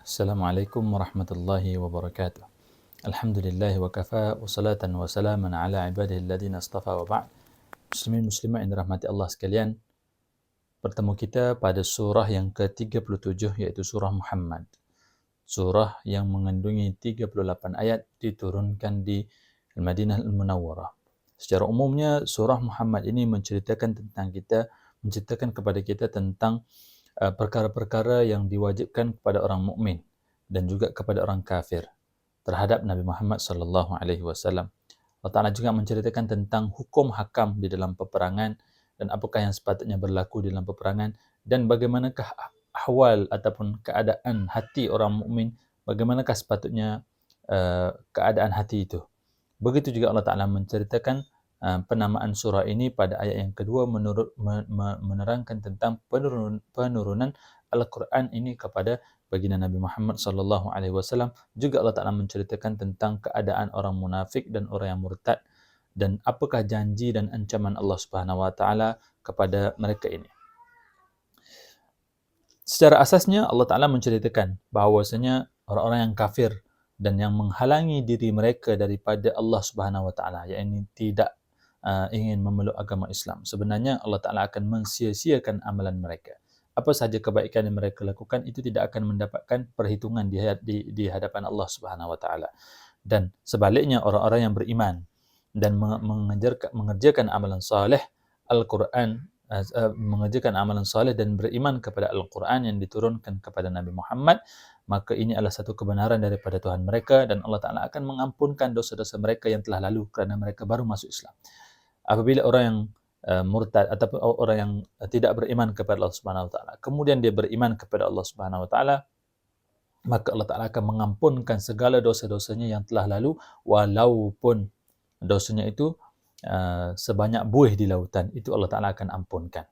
Assalamualaikum warahmatullahi wabarakatuh. Alhamdulillah wa kafa wa salatan wa salaman ala ibadihi alladhina astafa wa ba'd. Muslimin muslimat yang dirahmati Allah sekalian, bertemu kita pada surah yang ke-37 iaitu surah Muhammad. Surah yang mengandungi 38 ayat diturunkan di Madinah Al-Munawwarah. Secara umumnya surah Muhammad ini menceritakan kepada kita tentang perkara-perkara yang diwajibkan kepada orang mukmin dan juga kepada orang kafir terhadap Nabi Muhammad sallallahu alaihi wasallam. Allah Taala juga menceritakan tentang hukum hakam di dalam peperangan dan apakah yang sepatutnya berlaku di dalam peperangan dan bagaimanakah ahwal ataupun keadaan hati orang mukmin, bagaimanakah sepatutnya keadaan hati itu. Begitu juga Allah Taala menceritakan penamaan surah ini pada ayat yang kedua menerangkan tentang penurunan Al-Quran ini kepada baginda Nabi Muhammad sallallahu alaihi wasallam. Juga Allah Taala menceritakan tentang keadaan orang munafik dan orang yang murtad dan apakah janji dan ancaman Allah Subhanahu wa taala kepada mereka ini. Secara asasnya Allah Taala menceritakan bahawasanya orang-orang yang kafir dan yang menghalangi diri mereka daripada Allah Subhanahu wa taala, yakni tidak ingin memeluk agama Islam, sebenarnya Allah Ta'ala akan mensia-siakan amalan mereka. Apa sahaja kebaikan yang mereka lakukan itu tidak akan mendapatkan perhitungan di hadapan Allah Subhanahu Wa Ta'ala. Dan sebaliknya orang-orang yang beriman dan mengerjakan amalan saleh, Al-Quran, mengerjakan amalan saleh dan beriman kepada Al-Quran yang diturunkan kepada Nabi Muhammad, maka ini adalah satu kebenaran daripada Tuhan mereka dan Allah Ta'ala akan mengampunkan dosa-dosa mereka yang telah lalu kerana mereka baru masuk Islam. Apabila orang yang murtad ataupun orang yang tidak beriman kepada Allah Subhanahu Wa Taala, kemudian dia beriman kepada Allah Subhanahu Wa Taala, maka Allah Taala akan mengampunkan segala dosa-dosanya yang telah lalu, walaupun dosanya itu sebanyak buih di lautan, itu Allah Taala akan ampunkan.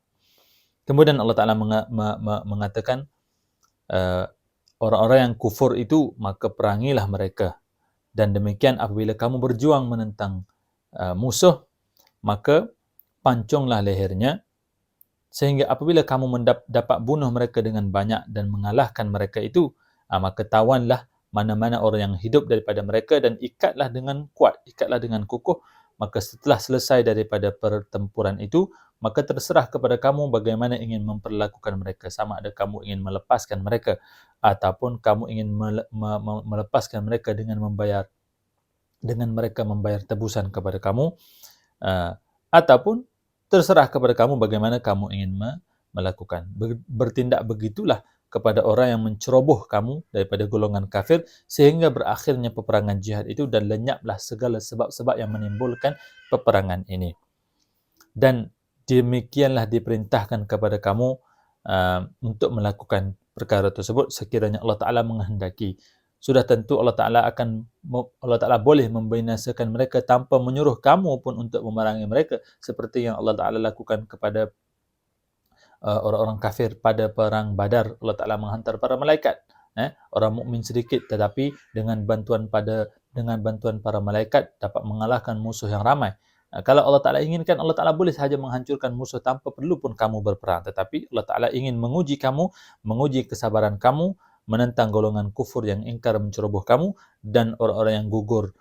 Kemudian Allah Taala mengatakan orang-orang yang kufur itu, maka perangilah mereka, dan demikian apabila kamu berjuang menentang musuh, maka pancunglah lehernya, sehingga apabila kamu dapat bunuh mereka dengan banyak dan mengalahkan mereka itu, maka tawanlah mana-mana orang yang hidup daripada mereka dan ikatlah dengan kuat, ikatlah dengan kukuh. Maka setelah selesai daripada pertempuran itu, maka terserah kepada kamu bagaimana ingin memperlakukan mereka, sama ada kamu ingin melepaskan mereka ataupun kamu ingin melepaskan mereka dengan mereka membayar tebusan kepada kamu, ataupun terserah kepada kamu bagaimana kamu ingin melakukan. Bertindak begitulah kepada orang yang menceroboh kamu daripada golongan kafir sehingga berakhirnya peperangan jihad itu dan lenyaplah segala sebab-sebab yang menimbulkan peperangan ini. Dan demikianlah diperintahkan kepada kamu untuk melakukan perkara tersebut sekiranya Allah Ta'ala menghendaki. Sudah tentu Allah Ta'ala boleh membinasakan mereka tanpa menyuruh kamu pun untuk memerangi mereka, seperti yang Allah Ta'ala lakukan kepada orang-orang kafir pada perang Badar. Allah Ta'ala menghantar para malaikat, orang mukmin sedikit tetapi dengan bantuan para malaikat dapat mengalahkan musuh yang ramai. Kalau Allah Ta'ala inginkan, Allah Ta'ala boleh sahaja menghancurkan musuh tanpa perlu pun kamu berperang, tetapi Allah Ta'ala ingin menguji kamu, menguji kesabaran kamu menentang golongan kufur yang ingkar menceroboh kamu, dan orang-orang yang gugur,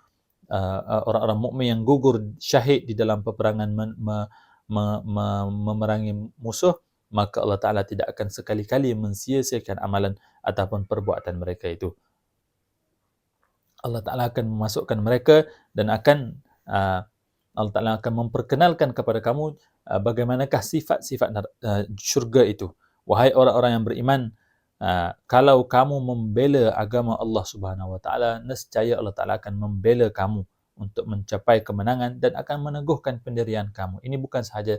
orang-orang mukmin yang gugur syahid di dalam peperangan memerangi musuh, maka Allah Ta'ala tidak akan sekali-kali mensia-siakan amalan ataupun perbuatan mereka itu. Allah Ta'ala akan memasukkan mereka dan Allah Ta'ala akan memperkenalkan kepada kamu bagaimanakah sifat-sifat syurga itu. Wahai orang-orang yang beriman, kalau kamu membela agama Allah Subhanahu Wa Taala, nescaya Allah Taala akan membela kamu untuk mencapai kemenangan dan akan meneguhkan pendirian kamu. Ini bukan sahaja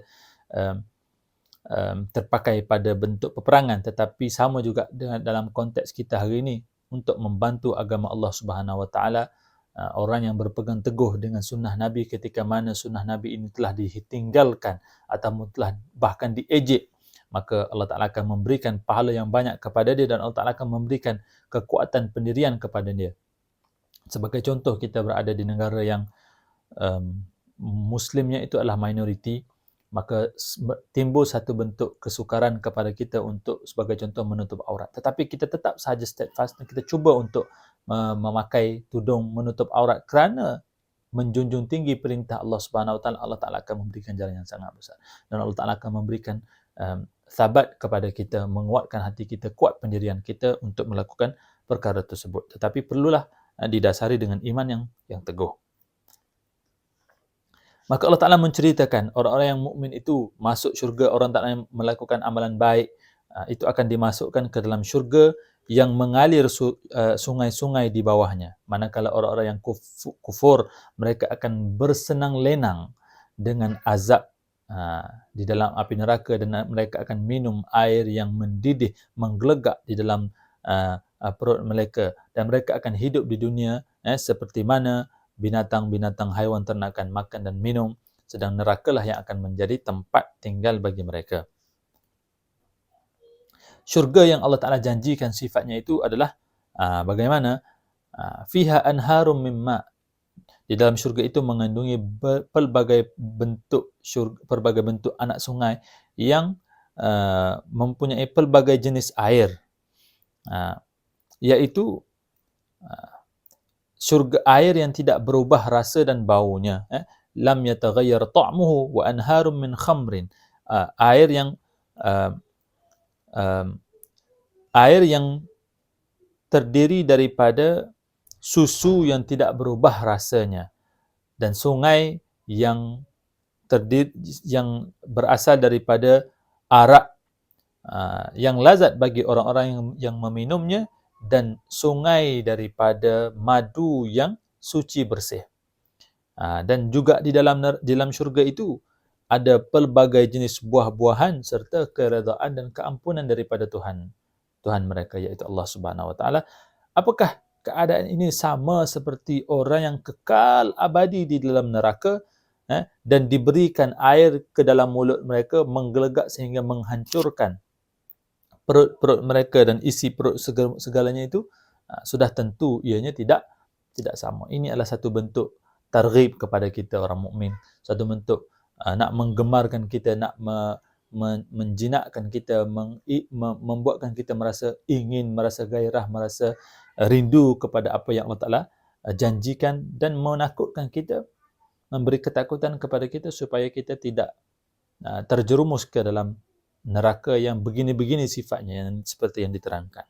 terpakai pada bentuk peperangan, tetapi sama juga dengan dalam konteks kita hari ini untuk membantu agama Allah Subhanahu Wa Taala. Orang yang berpegang teguh dengan sunnah Nabi ketika mana sunnah Nabi ini telah ditinggalkan atau telah bahkan diejek, maka Allah Ta'ala akan memberikan pahala yang banyak kepada dia dan Allah Ta'ala akan memberikan kekuatan pendirian kepada dia. Sebagai contoh, kita berada di negara yang muslimnya itu adalah minoriti, maka timbul satu bentuk kesukaran kepada kita untuk sebagai contoh menutup aurat. Tetapi kita tetap sahaja steadfast dan kita cuba untuk memakai tudung menutup aurat kerana menjunjung tinggi perintah Allah Subhanahu Wa Taala. Allah Taala akan memberikan jalan yang sangat besar dan Allah Taala akan memberikan sabat kepada kita, menguatkan hati kita, kuat pendirian kita untuk melakukan perkara tersebut. Tetapi perlulah didasari dengan iman yang teguh. Maka Allah Ta'ala menceritakan orang-orang yang mukmin itu masuk syurga, orang Ta'ala yang melakukan amalan baik, itu akan dimasukkan ke dalam syurga yang mengalir sungai-sungai di bawahnya. Manakala orang-orang yang kufur, mereka akan bersenang lenang dengan azab di dalam api neraka dan mereka akan minum air yang mendidih, menggelegak di dalam perut mereka dan mereka akan hidup di dunia seperti mana binatang-binatang haiwan ternakan makan dan minum, sedang nerakalah yang akan menjadi tempat tinggal bagi mereka. Syurga yang Allah Ta'ala janjikan sifatnya itu adalah bagaimana? Fiha anharum mimma. Di dalam syurga itu mengandungi pelbagai bentuk anak sungai yang mempunyai pelbagai jenis air, iaitu syurga air yang tidak berubah rasa dan baunya, lam yataghayyar ta'muhu wa anharum min khamrin, air yang terdiri daripada susu yang tidak berubah rasanya dan sungai yang berasal daripada arak yang lazat bagi orang-orang yang meminumnya, dan sungai daripada madu yang suci bersih. Dan juga di dalam syurga itu ada pelbagai jenis buah-buahan serta keredaan dan keampunan daripada Tuhan mereka, iaitu Allah Subhanahu Wa Taala. Apakah keadaan ini sama seperti orang yang kekal abadi di dalam neraka dan diberikan air ke dalam mulut mereka menggelegak sehingga menghancurkan perut mereka dan isi perut segalanya itu? Sudah tentu ianya tidak sama. Ini adalah satu bentuk targhib kepada kita orang mukmin, satu bentuk nak menggemarkan kita, nak menjinakkan kita, membuatkan kita merasa ingin, merasa gairah, merasa rindu kepada apa yang Allah Ta'ala janjikan, dan menakutkan kita, memberi ketakutan kepada kita supaya kita tidak terjerumus ke dalam neraka yang begini-begini sifatnya, yang seperti yang diterangkan.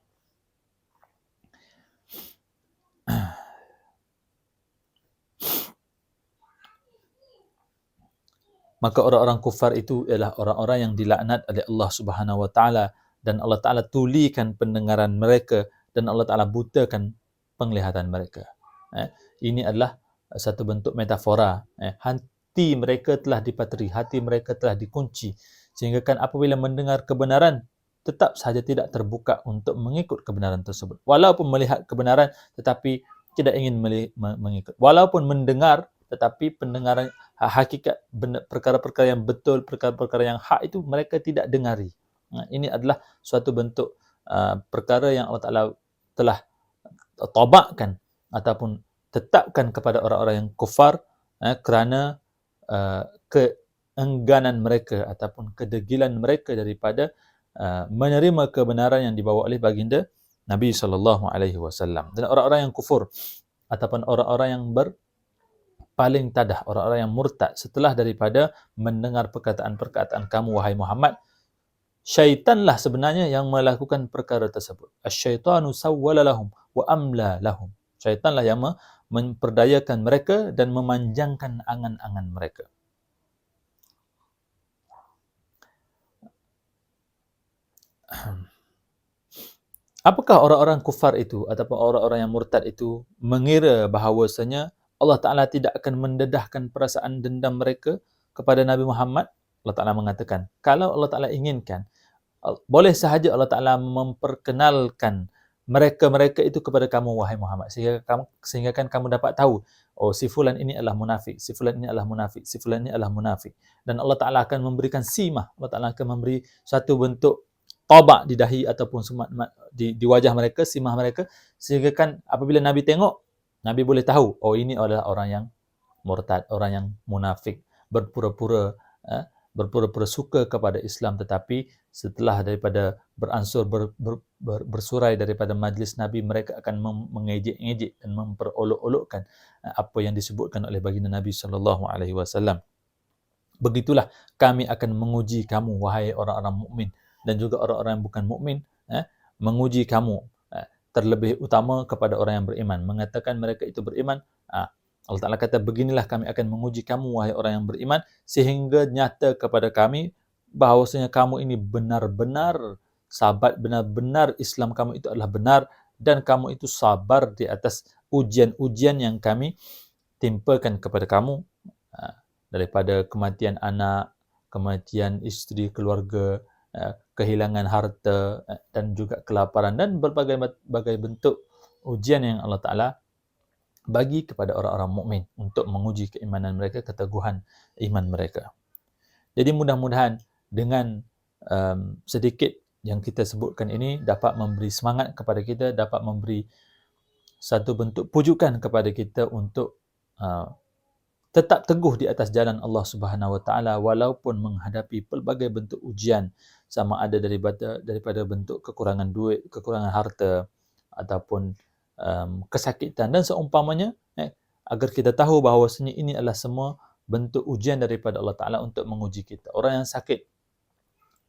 Maka orang-orang kufar itu ialah orang-orang yang dilaknat oleh Allah Subhanahu Wa Taala, dan Allah Taala tulikan pendengaran mereka dan Allah Taala butakan penglihatan mereka. Ini adalah satu bentuk metafora. Hati mereka telah dipateri, hati mereka telah dikunci, sehingga kan apabila mendengar kebenaran tetap sahaja tidak terbuka untuk mengikut kebenaran tersebut. Walaupun melihat kebenaran tetapi tidak ingin mengikut. Walaupun mendengar tetapi pendengaran hakikat perkara-perkara yang betul, perkara-perkara yang hak itu mereka tidak dengari. Ini adalah suatu bentuk perkara yang Allah Ta'ala telah tabakkan ataupun tetapkan kepada orang-orang yang kufar kerana keengganan mereka ataupun kedegilan mereka daripada menerima kebenaran yang dibawa oleh baginda Nabi SAW. Dan orang-orang yang kufur ataupun orang-orang yang paling tadah, orang-orang yang murtad setelah daripada mendengar perkataan-perkataan kamu wahai Muhammad, syaitanlah sebenarnya yang melakukan perkara tersebut. Asyaitanu sawwala lahum wa amla lahum. Syaitanlah yang memperdayakan mereka dan memanjangkan angan-angan mereka. Apakah orang-orang kufar itu ataupun orang-orang yang murtad itu mengira bahawasanya Allah Ta'ala tidak akan mendedahkan perasaan dendam mereka kepada Nabi Muhammad? Allah Ta'ala mengatakan, kalau Allah Ta'ala inginkan, boleh sahaja Allah Ta'ala memperkenalkan mereka-mereka itu kepada kamu wahai Muhammad, sehingga kan kamu dapat tahu, oh si fulan ini adalah munafik, si fulan ini adalah munafik, si fulan ini adalah munafik. Dan Allah Ta'ala akan memberikan simah, Allah Ta'ala akan memberi satu bentuk tabak di dahi ataupun di wajah mereka, simah mereka, sehingga kan apabila Nabi tengok, Nabi boleh tahu, oh ini adalah orang yang murtad, orang yang munafik, berpura-pura berpura-pura suka kepada Islam, tetapi setelah daripada beransur bersurai daripada majlis Nabi, mereka akan mengejek-ngejek dan memperolok-olokkan apa yang disebutkan oleh baginda Nabi sallallahu alaihi wasallam. Begitulah kami akan menguji kamu, wahai orang-orang mukmin, dan juga orang-orang yang bukan mukmin, menguji kamu, terlebih utama kepada orang yang beriman, mengatakan mereka itu beriman. Allah Ta'ala kata, beginilah kami akan menguji kamu, wahai orang yang beriman, sehingga nyata kepada kami bahawasanya kamu ini benar-benar sahabat, benar-benar Islam kamu itu adalah benar, dan kamu itu sabar di atas ujian-ujian yang kami timpakan kepada kamu, daripada kematian anak, kematian isteri, keluarga, kehilangan harta, dan juga kelaparan, dan berbagai bentuk ujian yang Allah Ta'ala bagi kepada orang-orang mukmin untuk menguji keimanan mereka, keteguhan iman mereka. Jadi mudah-mudahan dengan sedikit yang kita sebutkan ini dapat memberi semangat kepada kita, dapat memberi satu bentuk pujukan kepada kita untuk tetap teguh di atas jalan Allah Subhanahu Wa Taala walaupun menghadapi pelbagai bentuk ujian, sama ada daripada bentuk kekurangan duit, kekurangan harta, ataupun kesakitan dan seumpamanya, agar kita tahu bahawasanya ini adalah semua bentuk ujian daripada Allah Ta'ala untuk menguji kita. Orang yang sakit,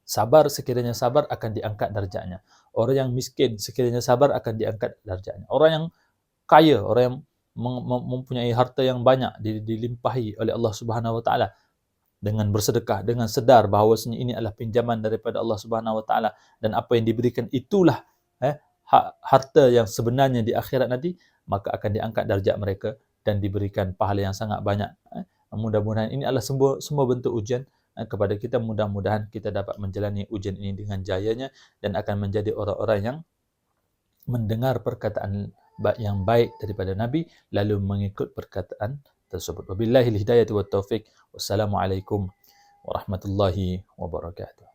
sabar, sekiranya sabar akan diangkat darjatnya. Orang yang miskin, sekiranya sabar akan diangkat darjatnya. Orang yang kaya, orang yang mempunyai harta yang banyak, dilimpahi oleh Allah Subhanahu Wa Ta'ala, dengan bersedekah, dengan sedar bahawasanya ini adalah pinjaman daripada Allah Subhanahu Wa Ta'ala, dan apa yang diberikan itulah harta yang sebenarnya di akhirat nanti, maka akan diangkat darjat mereka dan diberikan pahala yang sangat banyak. Mudah-mudahan ini adalah semua bentuk ujian kepada kita. Mudah-mudahan kita dapat menjalani ujian ini dengan jayanya dan akan menjadi orang-orang yang mendengar perkataan yang baik daripada Nabi lalu mengikut perkataan tersebut. Wabillahil hidayah wa taufiq. Wassalamualaikum warahmatullahi wabarakatuh.